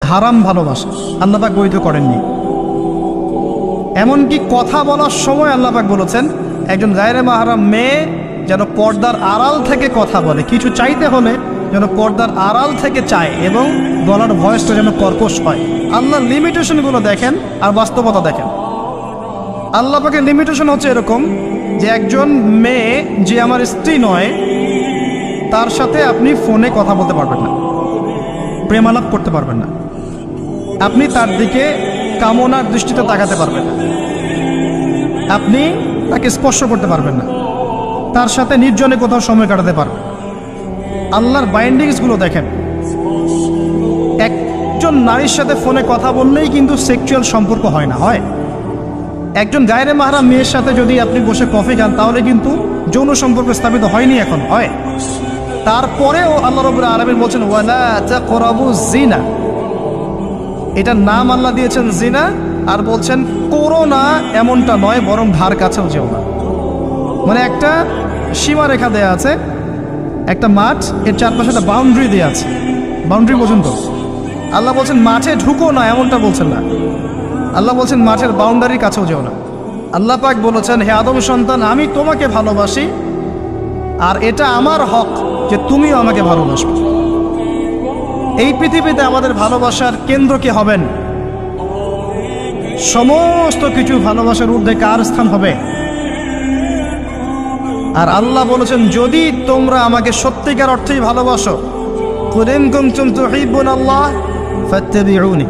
হারাম ভালোবাসা আল্লাহ পাক বৈধ করেননি। এমনকি কথা বলার সময় আল্লাহ পাক বলেছেন একজন গায়রে মাহরাম মেয়ে যেন পর্দার আড়াল থেকে কথা বলে, কিছু চাইতে হলে যেন পর্দার আড়াল থেকে চায় এবং গলার ভয়েসটা যেন কর্কশ হয়। আল্লাহর লিমিটেশনগুলো দেখেন আর বাস্তবতা দেখেন। আল্লাহ পাকের লিমিটেশন হচ্ছে এরকম যে একজন মেয়ে যে আমার স্ত্রী নয় তার সাথে আপনি ফোনে কথা বলতে পারবেন না, প্রেমালাপ করতে পারবেন না, আপনি তার দিকে কামনার দৃষ্টিতে তাকাতে পারবেন না, আপনি তাকে স্পর্শ করতে পারবেন না, তার সাথে নির্জনে কোথাও সময় কাটাতে পারবেন। আল্লাহর বাইন্ডিংসগুলো দেখেন। একজন নারীর সাথে ফোনে কথা বললেই কিন্তু সেক্সুয়াল সম্পর্ক হয় না, হয়। একজন গায়রে মাহরাম মেয়ের সাথে যদি আপনি বসে কফি খান তাহলে কিন্তু যৌন সম্পর্ক স্থাপিত হয়নি, এখন হয়। তারপরেও আল্লাহ রাব্বুল আলামিন বলছেন ওয়ালা তাকরাবুজ জিনা, এটার নাম আল্লাহ দিয়েছেন জিনা, আর বলছেন করো না এমনটা নয়, বরং ধার কাছেও যেও না। মানে একটা সীমারেখা দেয়া আছে, একটা মাঠ, এর চারপাশে একটা বাউন্ডারি দেওয়া আছে, বাউন্ডারি পর্যন্ত। আল্লাহ বলছেন মাঠে ঢুকো না এমনটা বলছেন না, আল্লাহ বলছেন মাঠের বাউন্ডারির কাছেও যেও না। আল্লাহ পাক বলেছেন হে আদম সন্তান আমি তোমাকে ভালোবাসি আর এটা আমার হক যে তুমিও আমাকে ভালোবাসবে। এই পৃথিবীতে আমাদের ভালোবাসার কেন্দ্র কে হবেন? সমস্ত কিছু ভালোবাসার ঊর্ধ্বে কার স্থান হবে? আর আল্লাহ বলেছেন যদি তোমরা আমাকে সত্যিকার অর্থেই ভালোবাসো, কুল ইন কুনতুম তুহিব্বুনাল্লাহ ফাত্তাবিউনি,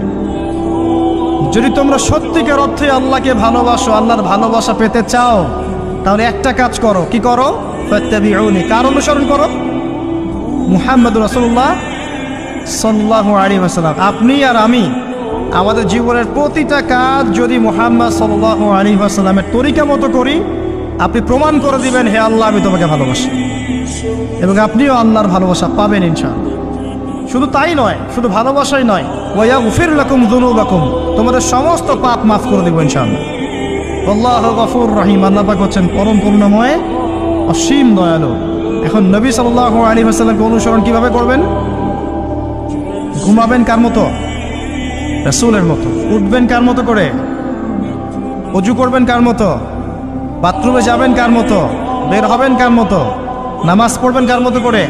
যদি তোমরা সত্যিকার অর্থে আল্লাহকে ভালোবাসো, আল্লাহর ভালোবাসা পেতে চাও, তাহলে একটা কাজ করো। কি করো? ফাত্তাবিউনি, কার অনুসরণ করো? মুহাম্মদুর রাসূলুল্লাহ সাল্লাল্লাহু আলাইহি ওয়াসাল্লাম। আপনি আর আমি আমাদের জীবনের প্রতিটা কাজ যদি মুহাম্মদ সাল্লাল্লাহু আলাইহি ওয়াসাল্লামের তরিকা মতো করি, আপনি প্রমাণ করে দিবেন হে আল্লাহ আমি তোমাকে ভালোবাসি, এবং আপনিও আল্লাহর ভালোবাসা পাবেন ইনশাআল্লাহ। শুধু তাই নয়, শুধু ভালোবাসাই নয়, ওয়ায়াগফির লাকুম যুনুবাকুম, তোমাদের সমস্ত পাপ মাফ করে দেব ইনশাআল্লাহ। আল্লাহু গফুর রহিম, আল্লাহ পাক হচ্ছেন পরম করুণাময়, অসীম দয়ালু। এখন নবী সাল্লাল্লাহু আলাইহি ওয়াসাল্লামকে অনুসরণ কিভাবে করবেন? ঘুমাবেন কার মতো? রাসূলের মতো। উঠবেন কার মতো করে? ওযু করবেন কার মতো? বাথরুমে যাবেন কার মতো? বের হবেন কার মতো? নামাজ পড়বেন কার মতো করে?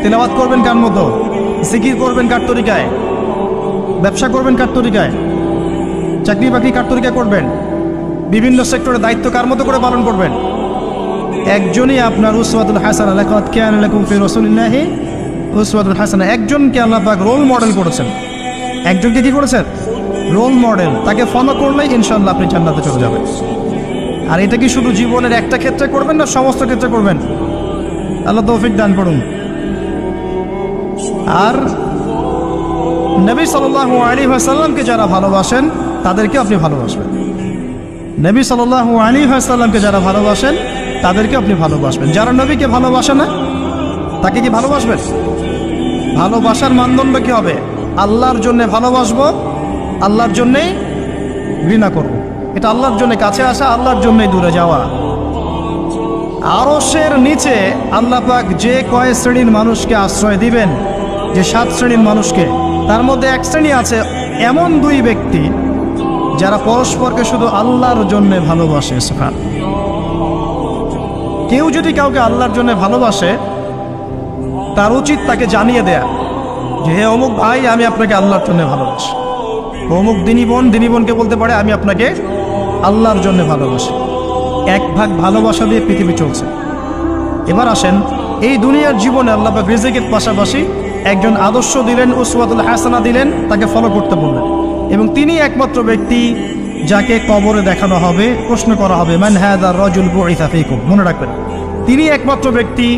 তিলাওয়াত করবেন কার মতো? জিকির করবেন কার তরিকায়? ব্যবসা করবেন কার তরিকায়? চাকরি বাকরি কার তরিকায় করবেন? বিভিন্ন সেক্টরে দায়িত্ব কার মতো করে পালন করবেন? একজনই আপনার উসওয়াতুল হাসানা, লাকাদ কানা লাকুম ফি রাসূলিল্লাহি উসওয়াতুল হাসানা। একজনকে আল্লাহ পাক রোল মডেল করেছেন, একজনকে কি করেছেন? Role model. তাকে ফলো করলেই ইনশাআল্লাহ আপনি জান্নাতে চলে যাবেন। আর এটা কি শুধু জীবনের একটা ক্ষেত্রে করবেন না সমস্ত ক্ষেত্রে করবেন? আল্লাহ তৌফিক দান করুন। আর নবী সাল্লাল্লাহু আলাইহি ওয়াসাল্লামকে যারা ভালোবাসেন তাদেরকে আপনি ভালোবাসবেন। নবী সাল্লাল্লাহু আলাইহি ওয়াসাল্লামকে যারা ভালোবাসেন তাদেরকে আপনি ভালোবাসবেন। যারা নবীকে ভালোবাসে না তাকে কি ভালোবাসবেন? ভালোবাসার মানদণ্ড কি হবে? আল্লাহর জন্য ভালোবাসবো, আল্লাহর জন্যেই ঘৃণা করব। এটা আল্লাহর জন্য কাছে আসা, আল্লাহর জন্যই দূরে যাওয়া। আরশের নিচে আল্লাহ পাক যে কয় শ্রেণীর মানুষকে আশ্রয় দিবেন, যে 7 শ্রেণীর মানুষকে, তার মধ্যে এক শ্রেণী আছে এমন 2 ব্যক্তি যারা পরস্পরকে শুধু আল্লাহর জন্য ভালোবাসে। সুবহানাল্লাহ। কেউ যদি কাউকে আল্লাহর জন্য ভালোবাসে তার উচিত তাকে জানিয়ে দেয়া যে হে অমুক ভাই আমি আপনাকে আল্লাহর জন্য ভালোবাসি। অমুক দিনী বোনকে বলতে পারে আমি আপনাকে আল্লাহর জন্য ভালোবাসি। এক ভাগ ভালোবাসা দিয়ে পৃথিবী চলছে। এবার আসেন এই দুনিয়ার জীবনে আল্লাহ পাক রিজিকের পাশাপাশি একজন আদর্শ দিলেন, উসওয়াতুল হাসানা দিলেন, তাকে ফলো করতে বললেন। এবং তিনি একমাত্র ব্যক্তি যাকে কবরে দেখানো হবে, প্রশ্ন করা হবে মান হাযা রাজুল বুইসা ফীকুম। মনে রাখবেন তিনি একমাত্র ব্যক্তি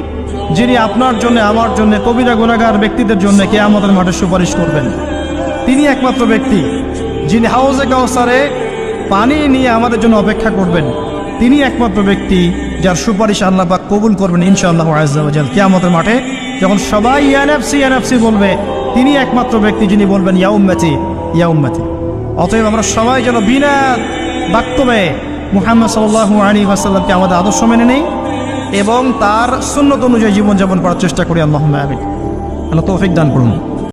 যিনি আপনার জন্য, আমার জন্য, কবিরা গুনাহগার ব্যক্তিদের জন্য কিয়ামতের মাঠে সুপারিশ করবেন। তিনি একমাত্র ব্যক্তি যিনি হাউজে কাউসারে পানি নিয়ে আমাদের জন্য অপেক্ষা করবেন। তিনি একমাত্র ব্যক্তি যার সুপারিশ আল্লাহ পাক কবুল করবেন ইনশাআল্লাহ আযজা ওয়া জাল। কিয়ামতের মাঠে যখন সবাই ইয়া নাফসি ইয়া নাফসি বলবে, তিনি একমাত্র ব্যক্তি যিনি বলবেন ইয়া উম্মতি ইয়া উম্মতি। অতএব আমরা সবাই যেন বিনা বাক্যবে মুহাম্মদ সাল্লাল্লাহু আলাইহি ওয়াসাল্লামকে আমাদের আদর্শ মেনে নেই এবং তার সুন্নত অনুযায়ী জীবনযাপন করার চেষ্টা করি। আল্লাহুম্মা আমিন। আল্লাহ তৌফিক দান করুন।